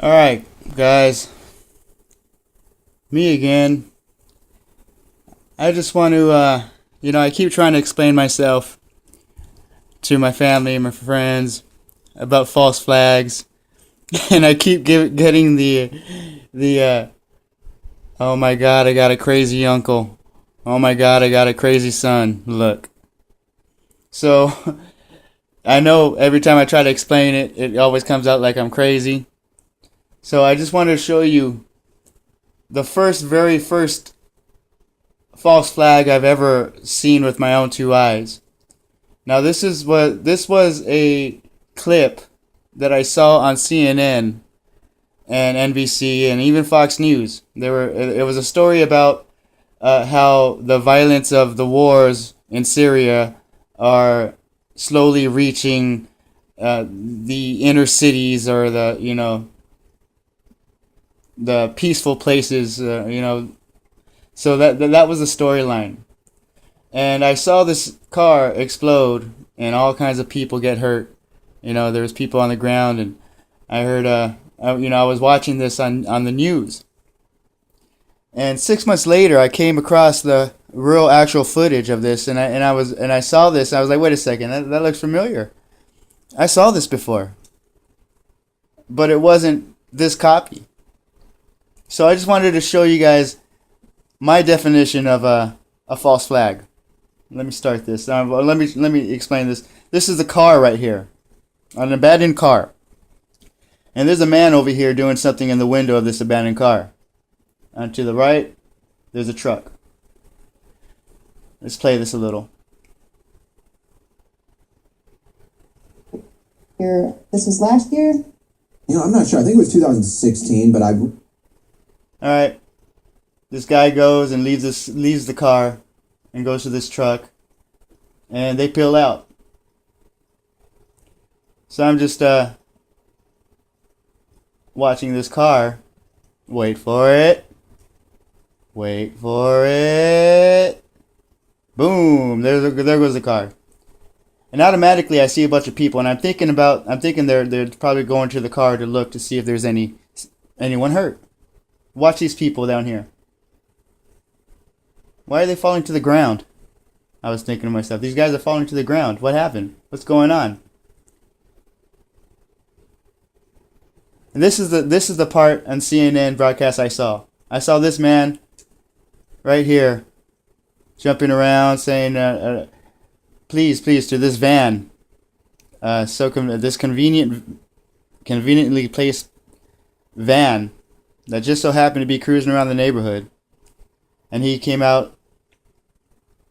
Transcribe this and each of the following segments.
Alright, guys, me again. I just want to, I keep trying to explain myself to my family and my friends about false flags, and I keep getting the, oh my god, I got a crazy uncle. Oh my god, I got a crazy son. Look. So, I know every time I try to explain it, it always comes out like I'm crazy. So I just wanted to show you the very first false flag I've ever seen with my own two eyes. Now this was a clip that I saw on CNN and NBC and even Fox News. It was a story about how the violence of the wars in Syria are slowly reaching the inner cities, or the peaceful places, So that was the storyline. And I saw this car explode and all kinds of people get hurt. There was people on the ground, and I heard, I was watching this on the news. And 6 months later, I came across the real actual footage of this, and I saw this. And I was like, wait a second, that looks familiar. I saw this before, but it wasn't this copy. So I just wanted to show you guys my definition of a false flag. Let me start this. Let me explain this. This is a car right here, an abandoned car, and there's a man over here doing something in the window of this abandoned car. And to the right, there's a truck. Let's play this a little. This was last year? I'm not sure. I think it was 2016, but All right. This guy goes and leaves the car and goes to this truck, and they peel out. So I'm just watching this car. Wait for it. Wait for it. Boom! There goes the car. And automatically I see a bunch of people, and I'm thinking they're probably going to the car to look to see if there's anyone hurt. Watch these people down here. Why are they falling to the ground? I was thinking to myself, these guys are falling to the ground. What happened? What's going on? And this is the part on CNN broadcast I saw. I saw this man right here jumping around saying, please, to this van. This conveniently placed van that just so happened to be cruising around the neighborhood. And he came out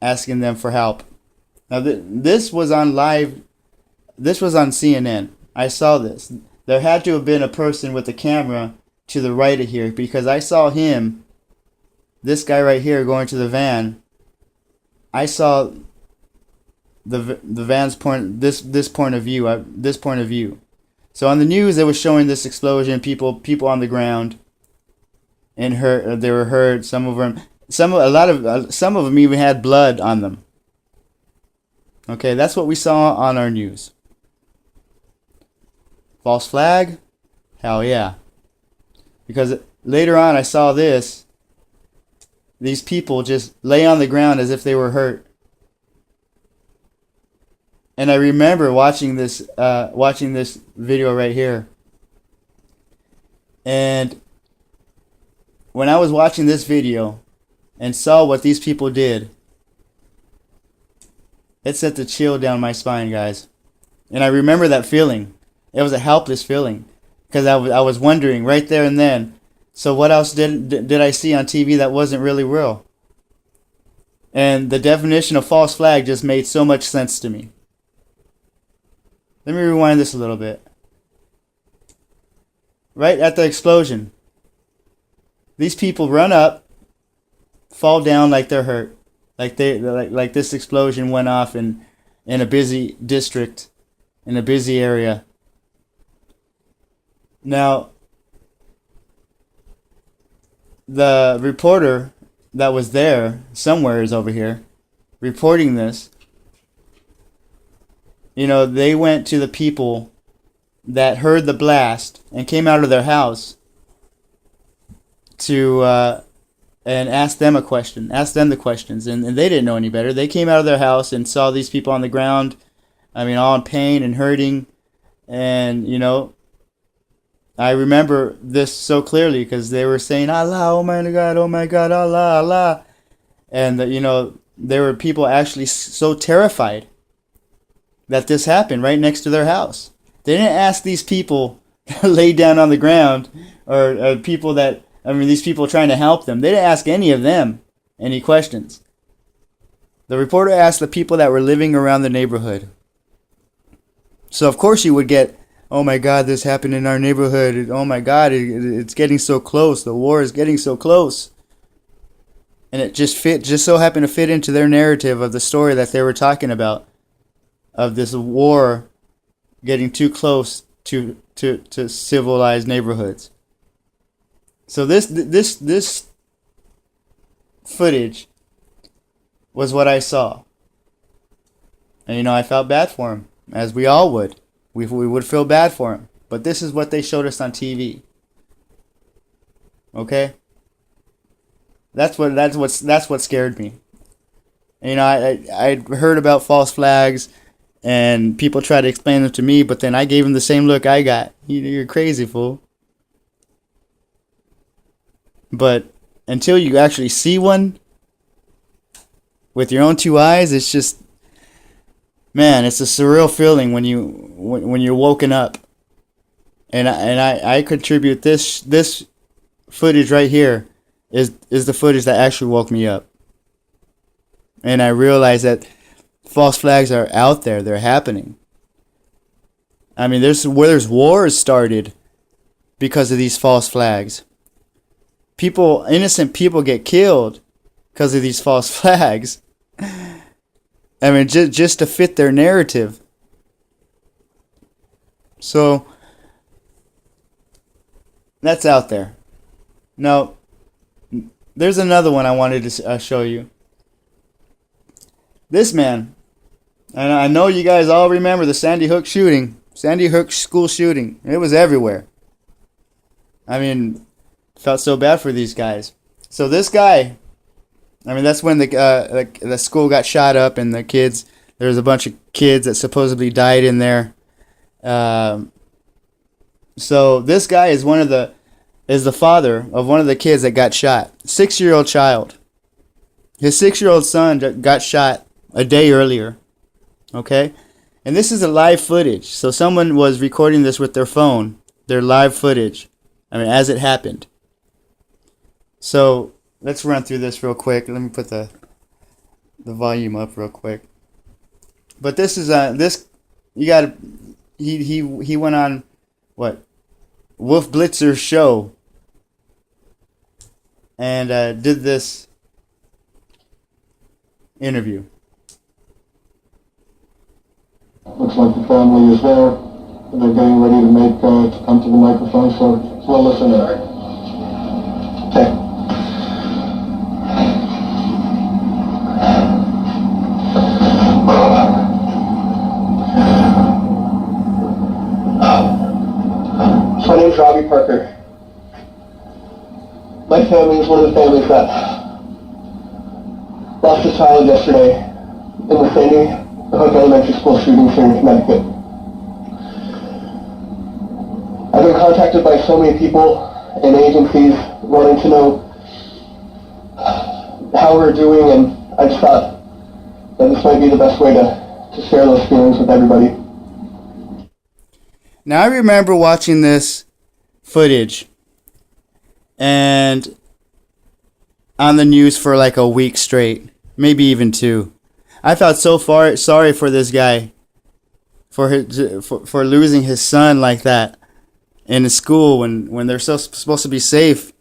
asking them for help. Now this was on CNN. I saw this. There had to have been a person with a camera to the right of here, because I saw him, this guy right here, going to the van. I saw the van's this point of view. So on the news, they were showing this explosion, people on the ground, and hurt. They were hurt. Some of them even had blood on them. Okay, that's what we saw on our news. False flag? Hell yeah. Because later on I saw this. These people just lay on the ground as if they were hurt. And I remember watching this video right here. And when I was watching this video and saw what these people did, it sent a chill down my spine, guys. And I remember that feeling. It was a helpless feeling, because I was wondering right there and then, so what else did I see on TV that wasn't really real? And the definition of false flag just made so much sense to me. Let me rewind this a little bit. Right at the explosion, these people run up, fall down like they're hurt, like this explosion went off in a busy district, in a busy area. Now, the reporter that was there, somewhere is over here, reporting this, they went to the people that heard the blast and came out of their house to and asked them the questions, and they didn't know any better. They came out of their house and saw these people on the ground, I mean, all in pain and hurting, and I remember this so clearly because they were saying Allah, oh my God, Allah, Allah, and there were people actually so terrified that this happened right next to their house. They didn't ask these people laid down on the ground, or people that, these people trying to help them. They didn't ask any of them any questions. The reporter asked the people that were living around the neighborhood. So of course you would get, oh my God, this happened in our neighborhood. Oh my God, it's getting so close. The war is getting so close. And it just so happened to fit into their narrative of the story that they were talking about, of this war getting too close to civilized neighborhoods. So this footage was what I saw. And I felt bad for him, as we all would. We would feel bad for him. But this is what they showed us on TV. Okay? That's what scared me. And, I'd heard about false flags, and people tried to explain them to me, but then I gave them the same look I got. You're crazy, fool. But until you actually see one with your own two eyes, it's just, man, it's a surreal feeling when you're woken up. And I contribute this footage right here is the footage that actually woke me up. And I realized that false flags are out there. They're happening. I mean, there's wars started because of these false flags. Innocent people get killed because of these false flags. I mean, just to fit their narrative. So, that's out there. Now, there's another one I wanted to show you. This man, and I know you guys all remember the Sandy Hook shooting. Sandy Hook school shooting. It was everywhere. I mean, felt so bad for these guys. So this guy, that's when the school got shot up, and there was a bunch of kids that supposedly died in there. So this guy is the father of one of the kids that got shot. 6-year-old child. His 6-year-old son got shot a day earlier. Okay? And this is a live footage. So someone was recording this with their phone. Their live footage. As it happened. So let's run through this real quick. Let me put the volume up real quick. But this is he went on what? Wolf Blitzer's show and did this interview. Looks like the family is there. They're getting ready to come to the microphone, so we'll listen in. Okay. So my name's Robbie Parker. My family is one of the families that lost a child yesterday in the Sandy Hook Elementary School shooting here in Connecticut. I've been contacted by so many people and agencies wanting to know how we're doing, and I just thought that this might be the best way to share those feelings with everybody. Now I remember watching this footage and on the news for like a week straight, maybe even 2. I felt so sorry for this guy for losing his son like that in a school when they're supposed to be safe.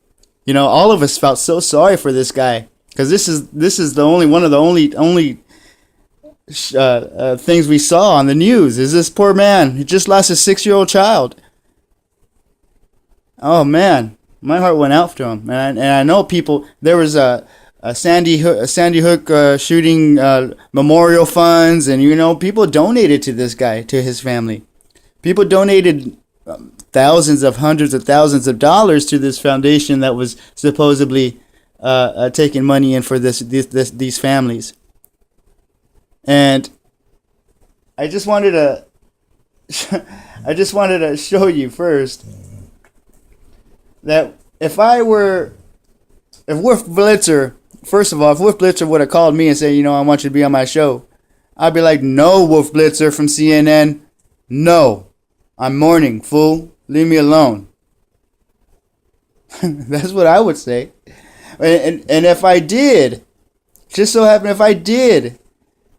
All of us felt so sorry for this guy because this is one of the only things we saw on the news is this poor man. He just lost his 6-year-old child. Oh man, my heart went out to him, and I know people. There was a Sandy Hook shooting memorial funds, and people donated to this guy, to his family. People donated thousands of hundreds of thousands of dollars to this foundation that was supposedly taking money in for these families. And I just wanted to show you first that if Wolf Blitzer, first of all, if Wolf Blitzer would have called me and said, I want you to be on my show, I'd be like, no, Wolf Blitzer from CNN, no, I'm mourning, fool, leave me alone. That's what I would say. And if I did, just so happened, if I did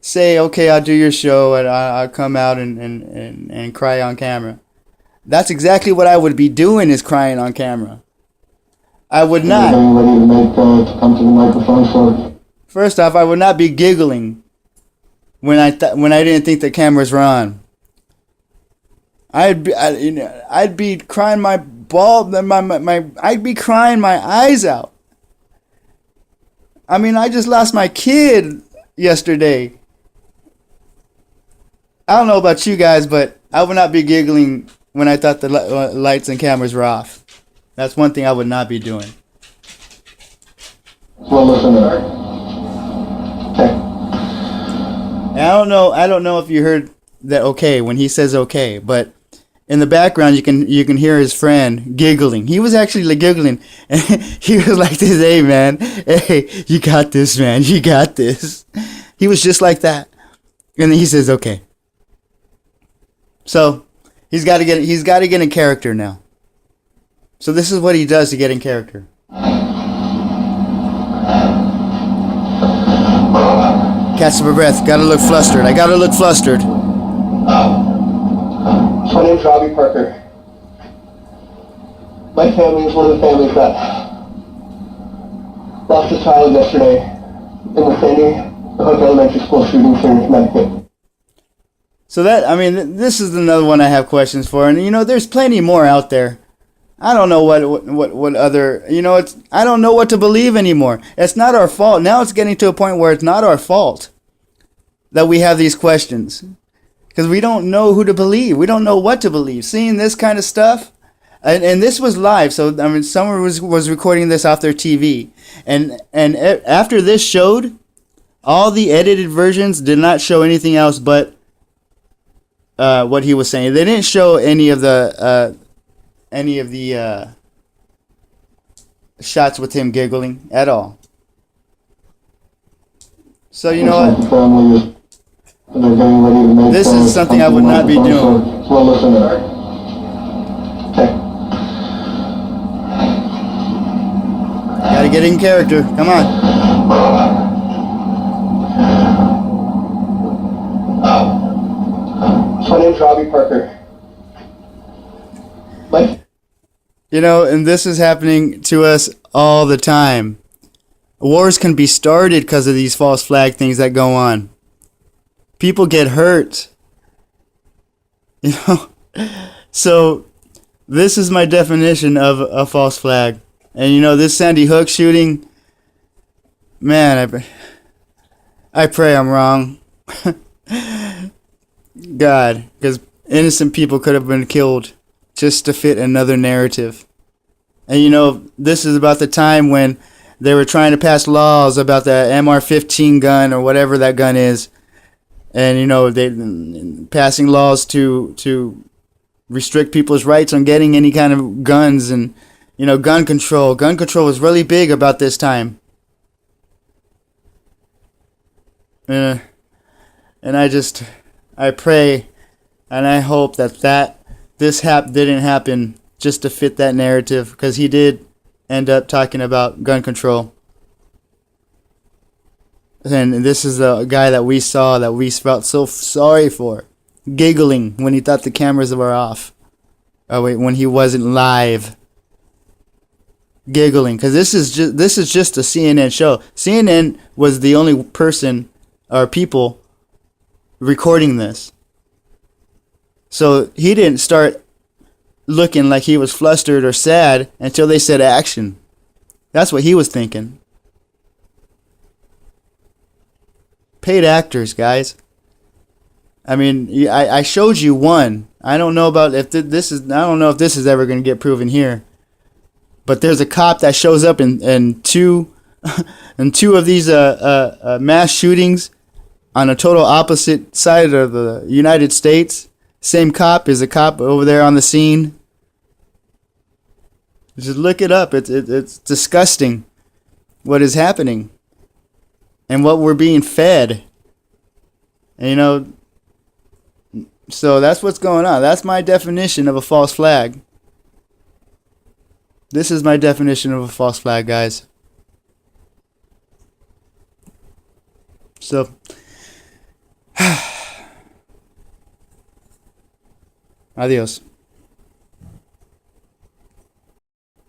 say, okay, I'll do your show and I'll come out and cry on camera, that's exactly what I would be doing, is crying on camera. I would not. They're getting ready to make to come to the microphone. So First off, I would not be giggling when I didn't think the cameras were on. I'd be crying I'd be crying my eyes out. I mean, I just lost my kid yesterday. I don't know about you guys, but I would not be giggling when I thought the lights and cameras were off. That's one thing I would not be doing. well, listen. Okay. And I don't know if you heard that okay when he says okay, but in the background you can hear his friend giggling. He was actually like giggling, and he was like this, "Hey man, hey, you got this, man, you got this." He was just like that, and then he says okay. So he's got to get in character now. So this is what he does to get in character. Catch my breath. Gotta look flustered. I gotta look flustered. My name's Robbie Parker. My family is one of the families that lost a child yesterday in the Sandy Hook Elementary School shooting here in Connecticut. So this is another one I have questions for, and there's plenty more out there. I don't know what other, I don't know what to believe anymore. It's not our fault. Now it's getting to a point where it's not our fault that we have these questions, because we don't know who to believe. We don't know what to believe. Seeing this kind of stuff, and this was live, so someone was recording this off their TV, and after this showed, all the edited versions did not show anything else but what he was saying. They didn't show any of the shots with him giggling at all. So you know what? Family they're getting ready to make This is something I would not be doing. So, well, listen. Okay. Gotta get in character. Come on. My name's Robbie Parker. And this is happening to us all the time. Wars can be started because of these false flag things that go on. People get hurt. So this is my definition of a false flag. And this Sandy Hook shooting, man, I pray I'm wrong. God, because innocent people could have been killed just to fit another narrative. And this is about the time when they were trying to pass laws about the MR-15 gun or whatever that gun is. And they passing laws to restrict people's rights on getting any kind of guns, and gun control. Gun control was really big about this time. And I pray and I hope that this didn't happen just to fit that narrative, because he did end up talking about gun control. And this is the guy that we saw that we felt so sorry for, giggling when he thought the cameras were off. Oh wait, when he wasn't live. Giggling, because this is just a CNN show. CNN was the only person or people recording this. So he didn't start looking like he was flustered or sad until they said action. That's what he was thinking. Paid actors, guys. I showed you one. I don't know about if this is. I don't know if this is ever going to get proven here. But there's a cop that shows up in two in two of these mass shootings on a total opposite side of the United States. Same cop is a cop over there on the scene. Just look it up. It's disgusting what is happening and what we're being fed. And, you know, so that's what's going on. That's my definition of a false flag. This is my definition of a false flag, guys. So, adios.